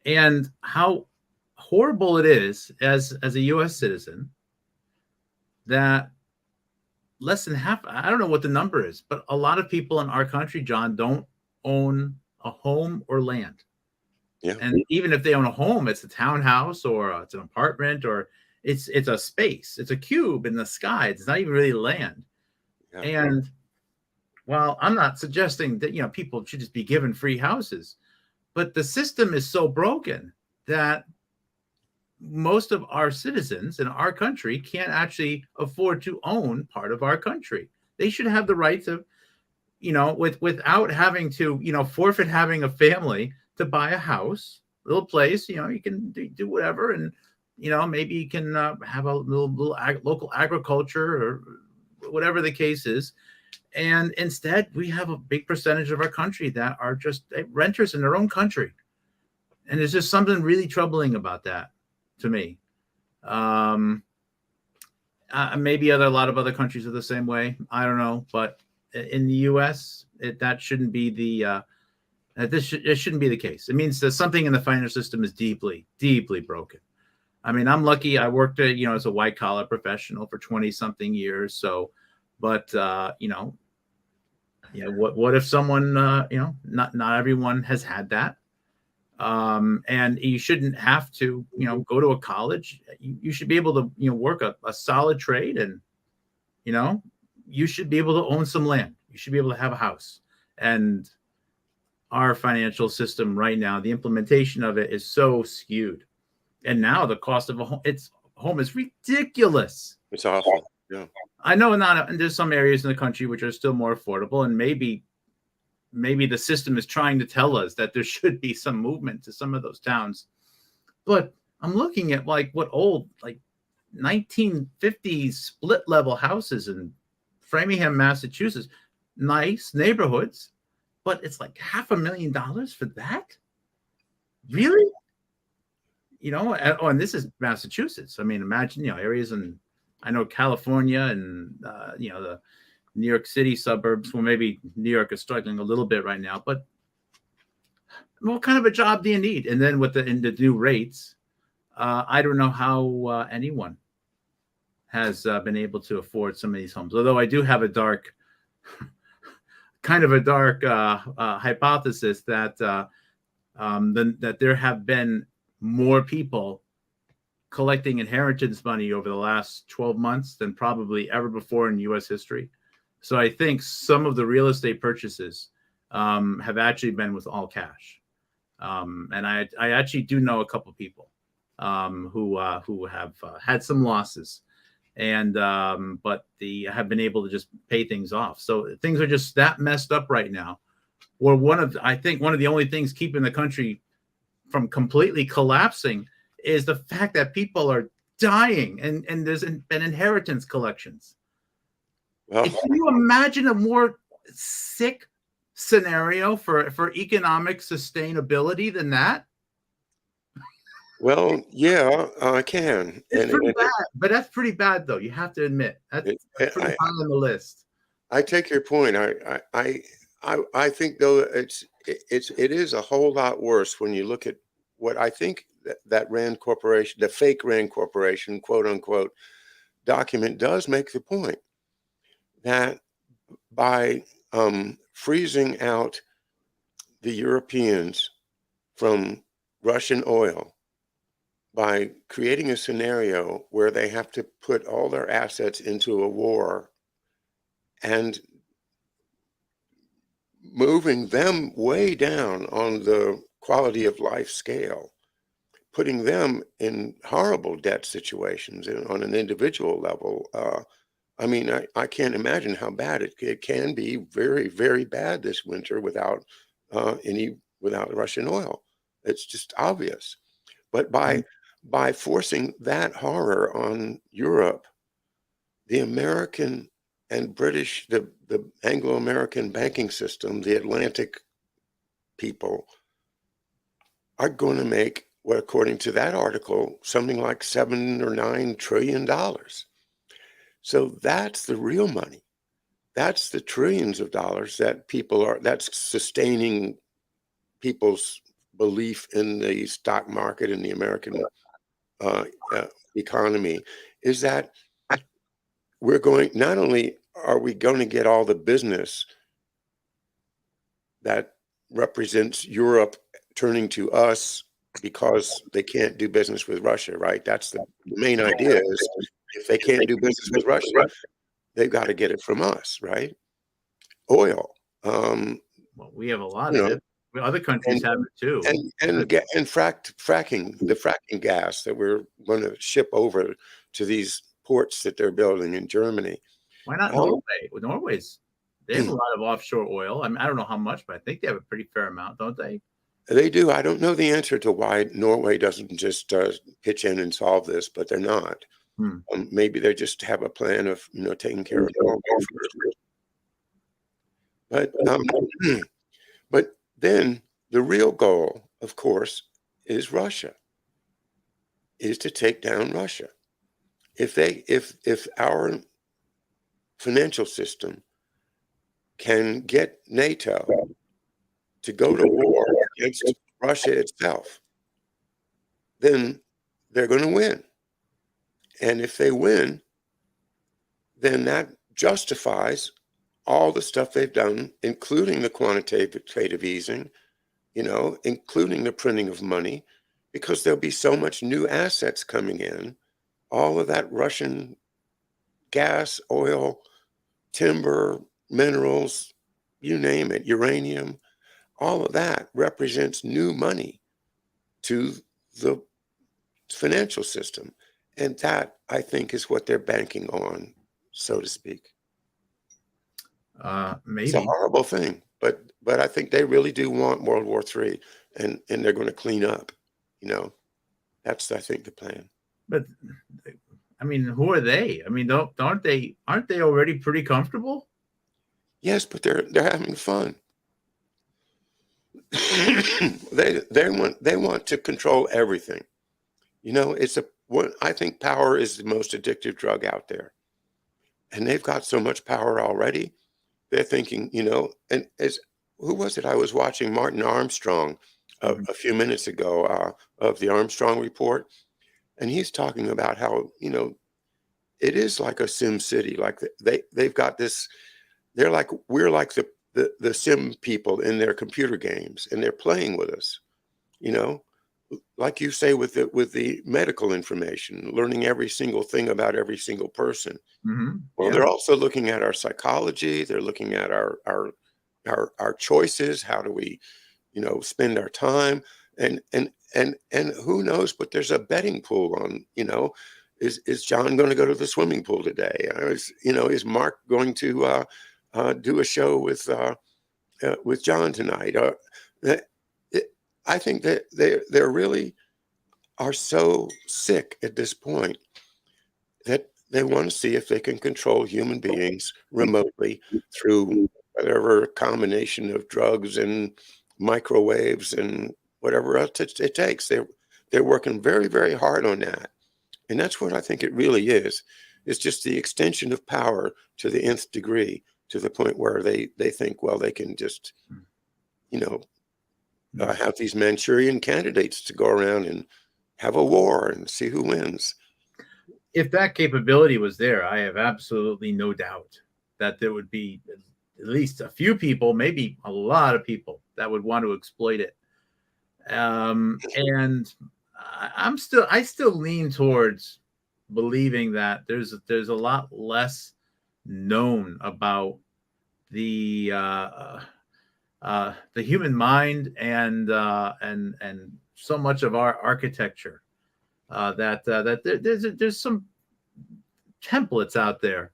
and how horrible it is as a U.S. citizen that less than half, I don't know what the number is, but a lot of people in our country, John, don't own a home or land. Yeah. And even if they own a home, it's a townhouse or it's an apartment or it's a space. It's a cube in the sky. It's not even really land. Yeah. And while I'm not suggesting that people should just be given free houses, but the system is so broken that most of our citizens in our country can't actually afford to own part of our country. They should have the right to, without having to, forfeit having a family to buy a house, little place. You can do whatever, and maybe you can have a little local agriculture or whatever the case is. And instead, we have a big percentage of our country that are just renters in their own country, and there's just something really troubling about that to me. Maybe a lot of other countries are the same way. I don't know, but in the U.S., that shouldn't be the it shouldn't be the case. It means that something in the financial system is deeply, deeply broken. I mean, I'm lucky. I worked as a white collar professional for 20 something years. So, but Yeah. What if someone, not everyone has had that. And you shouldn't have to, go to a college. You should be able to, work a solid trade, and, you know, you should be able to own some land. You should be able to have a house. And our financial system right now, the implementation of it is so skewed. And now the cost of a home is ridiculous. It's awful. Yeah. I know there's some areas in the country which are still more affordable, and maybe the system is trying to tell us that there should be some movement to some of those towns. But I'm looking at like 1950s split level houses in Framingham, Massachusetts, nice neighborhoods, but it's like $500,000 for that. Really? And this is Massachusetts. I mean, imagine, areas I know California and, the New York City suburbs. Well, maybe New York is struggling a little bit right now, but what kind of a job do you need? And then with the new rates, I don't know how anyone has been able to afford some of these homes. Although I do have a dark hypothesis that that there have been more people collecting inheritance money over the last 12 months than probably ever before in U.S. history. So I think some of the real estate purchases have actually been with all cash. And I actually do know a couple people who have had some losses, and but they have been able to just pay things off. So things are just that messed up right now. Or I think one of the only things keeping the country from completely collapsing is the fact that people are dying, and there's been inheritance collections. Well, can you imagine a more sick scenario for economic sustainability than that? well, yeah, I can. It's pretty bad, but that's pretty bad, though. You have to admit that's pretty high on the list. I take your point. I think though it is a whole lot worse when you look at what I think that Rand Corporation, the fake Rand Corporation, quote unquote, document does make the point that by freezing out the Europeans from Russian oil, by creating a scenario where they have to put all their assets into a war and moving them way down on the quality of life scale, putting them in horrible debt situations on an individual level. I mean, I can't imagine how bad it can be. Very, very bad this winter without Russian oil. It's just obvious. But by forcing that horror on Europe, the American and British, the Anglo-American banking system, the Atlantic people are going to make what, according to that article, something like $7 or $9 trillion. So that's the real money. That's the trillions of dollars that that's sustaining people's belief in the stock market and the American economy, is that not only are we going to get all the business that represents Europe turning to us because they can't do business with Russia, right? That's the main idea, is if they can't do business with Russia, they've got to get it from us, right? Oil. Well, we have a lot of it. Other countries have it too. And fracking, the fracking gas that we're going to ship over to these ports that they're building in Germany. Why not Norway? They have a lot of offshore oil. I mean, I don't know how much, but I think they have a pretty fair amount, don't they? They do. I don't know the answer to why Norway doesn't just pitch in and solve this, but they're not. Maybe they just have a plan of taking care of Norway first. But then the real goal, of course, is Russia. Is to take down Russia. If our financial system can get NATO to go to war against Russia itself, then they're going to win. And if they win, then that justifies all the stuff they've done, including the quantitative easing, including the printing of money, because there'll be so much new assets coming in. All of that Russian gas, oil, timber, minerals, you name it, uranium, all of that represents new money to the financial system. And that, I think, is what they're banking on, so to speak. It's a Maybe. horrible thing, but I think they really do want World War III, and they're going to clean up. That's, I think, the plan. But I mean, who are they? I mean, aren't they already pretty comfortable? Yes, but they're having fun. they want to control everything. I think power is the most addictive drug out there, and they've got so much power already. They're thinking, and who was it? I was watching Martin Armstrong a few minutes ago of the Armstrong Report, and he's talking about how it is like a Sim City. Like they've got this. We're like the Sim people in their computer games, and they're playing with us. Like you say, with the medical information, learning every single thing about every single person. Mm-hmm. Well, Yeah. they're also looking at our psychology. They're looking at our choices. How do we, spend our time? And who knows? But there's a betting pool on. Is John going to go to the swimming pool today? Is Mark going to do a show with John tonight? I think that they really are so sick at this point that they want to see if they can control human beings remotely through whatever combination of drugs and microwaves and whatever else it takes. They're working very, very hard on that. And that's what I think it really is. It's just the extension of power to the nth degree, to the point where they think, well, they can just, have these Manchurian candidates to go around and have a war and see who wins. If that capability was there, I have absolutely no doubt that there would be at least a few people, maybe a lot of people, that would want to exploit it. And I still lean towards believing that there's a lot less known about the human mind and so much of our architecture that there's some templates out there,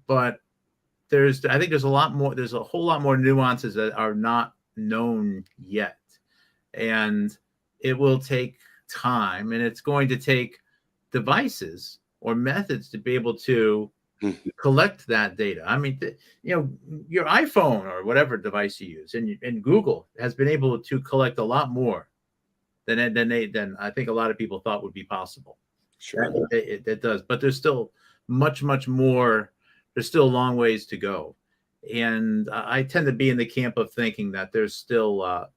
but I think there's a lot more. There's a whole lot more nuances that are not known yet, and it will take time, and it's going to take devices or methods to be able to collect that data. I mean, your iPhone or whatever device you use, and Google has been able to collect a lot more than I think a lot of people thought would be possible. Sure, it does, but there's still much more. There's still a long ways to go, and I tend to be in the camp of thinking that there's still a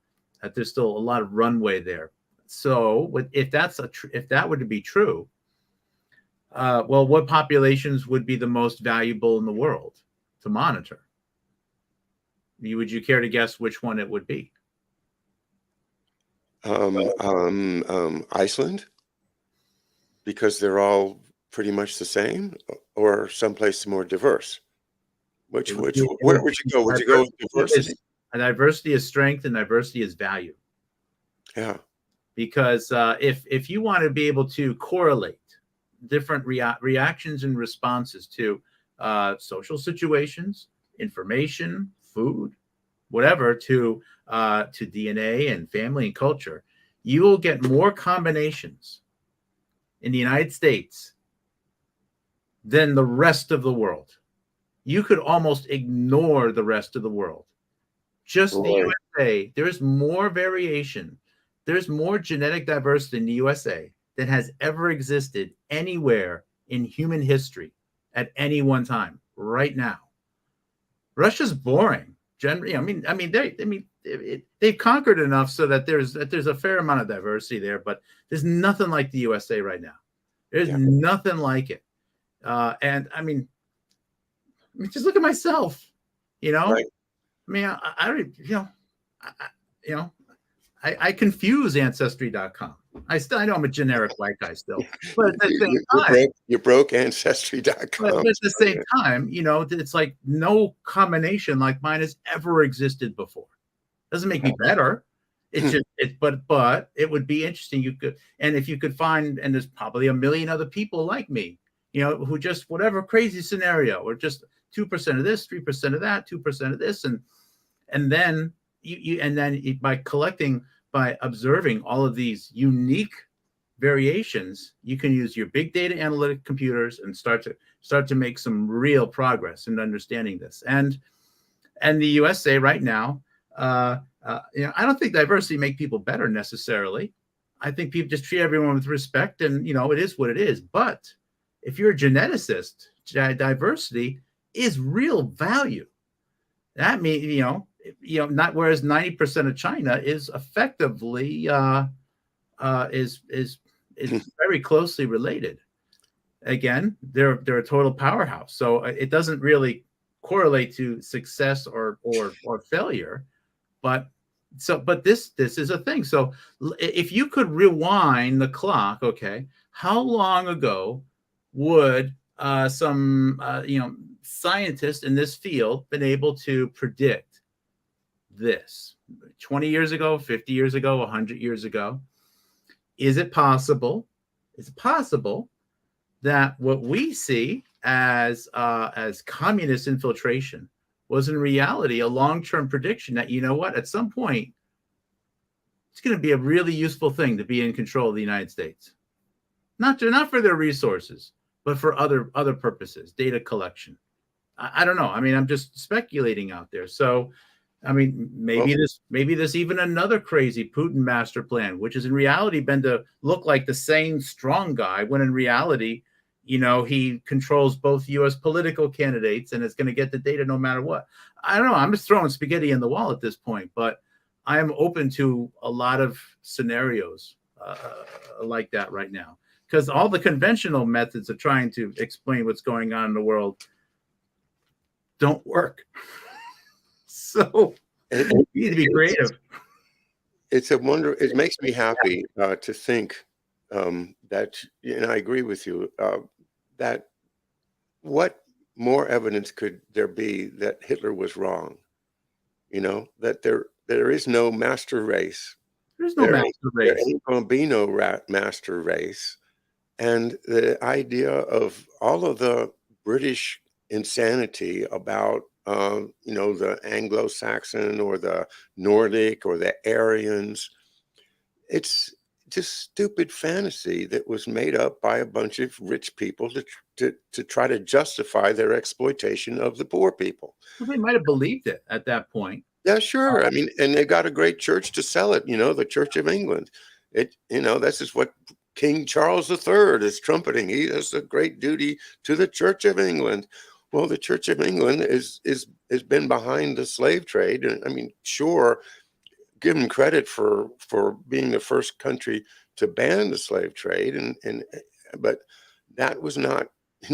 lot of runway there. So, if that were to be true, well, what populations would be the most valuable in the world to monitor? Would you care to guess which one it would be? Iceland, because they're all pretty much the same, or someplace more diverse. Where would you go? Would you go with diversity? Diversity is strength, and diversity is value. Yeah. Because if you want to be able to correlate different reactions and responses to social situations, information, food, whatever, to DNA and family and culture, you will get more combinations in the United States than the rest of the world. You could almost ignore the rest of the world. Just the USA, there's more variation. There's more genetic diversity in the USA than has ever existed anywhere in human history at any one time right now. Russia's boring. Generally, they've conquered enough so that there's a fair amount of diversity there, but there's nothing like the USA right now. There's nothing like it. And I mean, Just look at myself, you know. Right. I mean, I don't, I, you know, I confuse ancestry.com. I know I'm a generic white guy still, but at the same time, You broke ancestry.com. but at the same time, it's like no combination like mine has ever existed before. Doesn't make me better. It's just but it would be interesting. You could, and if you could find, and there's probably a million other people like me, who just whatever crazy scenario, or just 2% of this, 3% of that, 2% of this, and then by observing all of these unique variations, you can use your big data analytic computers and start to make some real progress in understanding this. And the USA right now, I don't think diversity make people better necessarily. I think people just treat everyone with respect, and it is what it is. But if you're a geneticist, diversity is real value. That means not, whereas 90% of China is effectively is very closely related. Again, they're a total powerhouse, so it doesn't really correlate to success or failure. But this is a thing. So if you could rewind the clock, okay, how long ago would some scientists in this field been able to predict this? 20 years ago, 50 years ago, 100 years ago? Is it possible that what we see as communist infiltration was in reality a long-term prediction that, at some point, it's going to be a really useful thing to be in control of the United States? Not for their resources, but for other purposes, data collection. I don't know. I mean, I'm just speculating out there. So, I mean, maybe there's even another crazy Putin master plan, which is in reality been to look like the sane strong guy, when in reality, he controls both U.S. political candidates and is going to get the data no matter what. I don't know. I'm just throwing spaghetti in the wall at this point, but I am open to a lot of scenarios like that right now, because all the conventional methods of trying to explain what's going on in the world don't work. So you need to be creative. It's a wonder. It makes me happy to think that, and I agree with you, that what more evidence could there be that Hitler was wrong? That there is no master race. There's no master race. There ain't going to be no master race. And the idea of all of the British insanity about the Anglo-Saxon or the Nordic or the Aryans, it's just stupid fantasy that was made up by a bunch of rich people to try to justify their exploitation of the poor people. Well, they might have believed it at that point. Yeah, sure. I mean, and they got a great church to sell it, the Church of England. This is what King Charles III is trumpeting. He has a great duty to the Church of England. Well, the Church of England has been behind the slave trade. And I mean, sure, give them credit for being the first country to ban the slave trade, but that was not,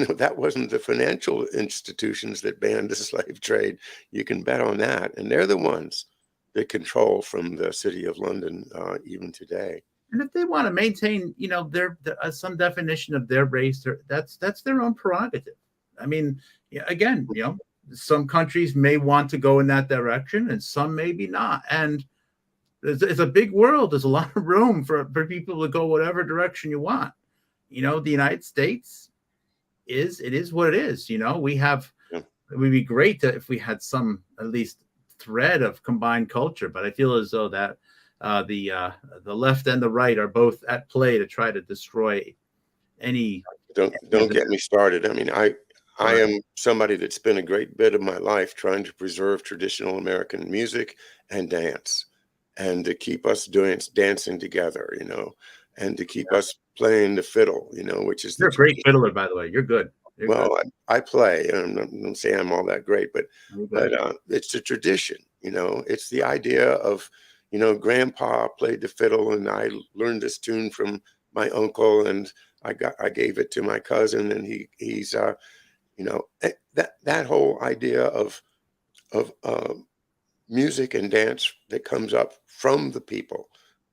that wasn't the financial institutions that banned the slave trade. You can bet on that, and they're the ones that control from the City of London even today. And if they want to maintain, their some definition of their race, that's their own prerogative. I mean, again, some countries may want to go in that direction, and some maybe not. And it's a big world. There's a lot of room for people to go whatever direction you want. The United States is what it is. It would be great if we had some at least thread of combined culture, but I feel as though that the left and the right are both at play to try to destroy any. Don't get me started. I mean, I am somebody that spent a great bit of my life trying to preserve traditional American music and dance, and to keep us dancing together, and to keep us playing the fiddle, which is. You're a great fiddler, by the way. You're good. I play, and I don't say I'm all that great, but it's the tradition, it's the idea of, Grandpa played the fiddle, and I learned this tune from my uncle, and I gave it to my cousin, and he's You know, that whole idea of music and dance that comes up from the people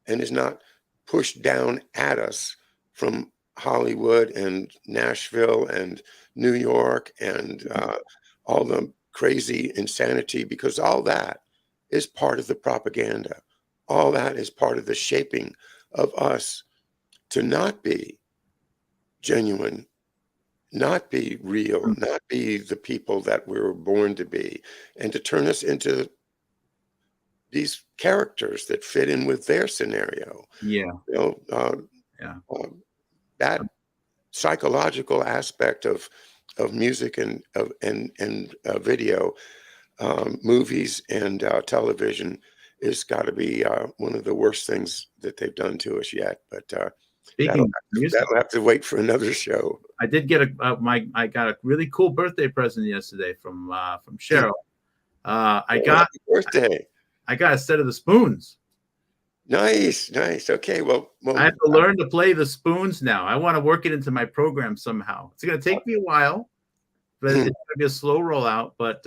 and is not pushed down at us from Hollywood and Nashville and New York and all the crazy insanity, because all that is part of the propaganda. All that is part of the shaping of us to not be genuine, not be real, not be the people that we were born to be, and to turn us into these characters that fit in with their scenario. Yeah. You know, Yeah. that psychological aspect of music and video, movies and television is got to be one of the worst things that they've done to us yet. But Speaking of music, that'll have to wait for another show. I did get I got a really cool birthday present yesterday from Cheryl. Happy birthday! I got a set of the spoons. Nice, nice. Okay, well, I have to learn to play the spoons now. I want to work it into my program somehow. It's going to take me a while, but it's going to be a slow rollout. But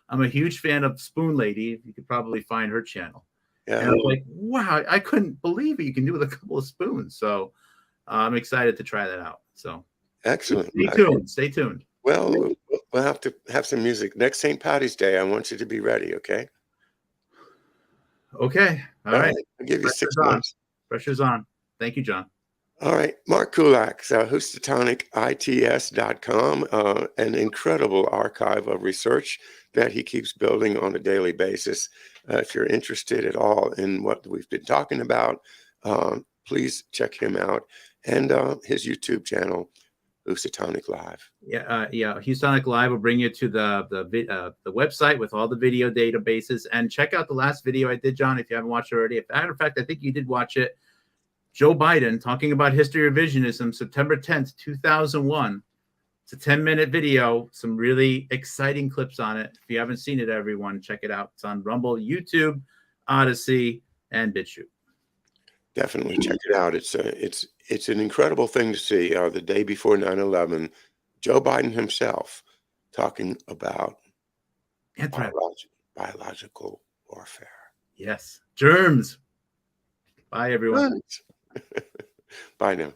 I'm a huge fan of Spoon Lady. You could probably find her channel. Yeah. And I was like, wow, I couldn't believe it. You can do with a couple of spoons. So I'm excited to try that out. So excellent. Stay tuned. Stay tuned. Well, we'll have to have some music next St. Patty's Day. I want you to be ready. Okay. Okay. All right. I'll give you 6 months. Pressure's on. Thank you, John. All right. Mark Kulacz, houstatonicits.com, an incredible archive of research that he keeps building on a daily basis. If you're interested at all in what we've been talking about, please check him out, and his YouTube channel, Houstonic Live. Yeah, Houstonic Live will bring you to the website with all the video databases, and check out the last video I did, John, if you haven't watched it already. As a matter of fact, I think you did watch it. Joe Biden talking about history revisionism, September 10th, 2001. It's a 10-minute video, some really exciting clips on it. If you haven't seen it, everyone, check it out. It's on Rumble, YouTube, Odyssey, and BitChute. Definitely check it out. It's an incredible thing to see. The day before 9/11, Joe Biden himself talking about biological warfare. Yes, germs. Bye, everyone. Bye now.